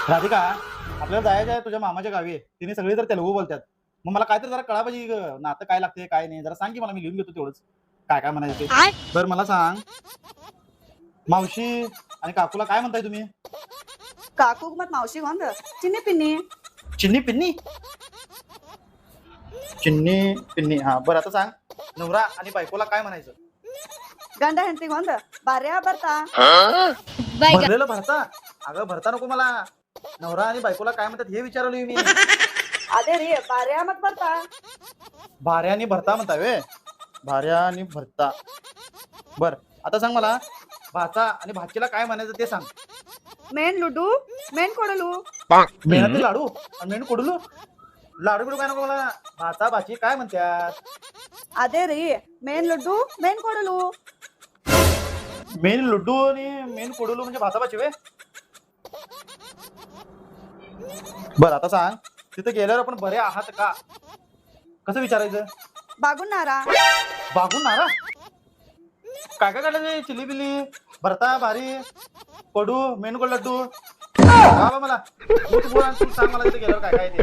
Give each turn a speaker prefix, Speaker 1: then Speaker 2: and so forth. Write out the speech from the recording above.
Speaker 1: राधिका, आपल्याला जायचं आहे तुझ्या मामाच्या गावी. तिने सगळी तर तेलुगू बोलतात. मग मला काहीतरी जरा कळा पाहिजे नातं काय लागते काय नाही. जरा सांग की मला, मी लिहून घेतो तेवढंच काय काय म्हणायचं ते. बरं मला सांग, मावशी आणि काकूला काय म्हणताय तुम्ही?
Speaker 2: काकू मत मावशी ಗೊಂದು ಚಿನ್ನಿ ಪಿನ್ನಿ
Speaker 1: चिन्नी पिन्नी. चिन्नी पिन्नी, हा बरं. आता सांग, नवरा आणि बायकोला काय म्हणायचं?
Speaker 2: ಗಂಡ ಹೆಂಡತಿಗೊಂದು ಬಾರ್ಯಾ ಬರ್ತಾ
Speaker 1: भरलेलं भरता. अगं भरता नको मला, नवरा आणि बायकोला काय म्हणतात हे विचारलोय मी.
Speaker 2: ಅದೇ ರೀ ಬಾರ್ಯಾ ಮತ್ ಬರ್ತಾ
Speaker 1: भार्या आणि भरता म्हणता वे. भार्या आणि भरता. बर, आता सांग मला, भाचा आणि भाचीला काय म्हणायचं ते सांग.
Speaker 2: ಮೇನ್ ಲುಡು ಮೇನ್ ಕೊಡಲು
Speaker 1: मेहनती लाडू आणि मेनू कोडलो. लाडू बिडू काय नको मला, भाचा भाची काय म्हणतात?
Speaker 2: ಅದೇ ರೀ ಮೇನ್ ಲುಡ್ಡು ಮೇನ್ ಕೊಡಲು
Speaker 1: मेन लड्डू आणि मेन कोडलो म्हणजे भाचा भाची वे. बर, आता सांग, तिथे गेल्यावर आपण बरे आहात का कसं विचारायचं?
Speaker 2: ಬಾಗುನ್ನಾರಾ
Speaker 1: बागून नारा. काय काय काढायचं? चिली बिली, भरता, भारी, कडू, मेन कोड लड्डू. मला तू बोल आणि तू सांग मला तिथे गेल्यावर काय काय ते.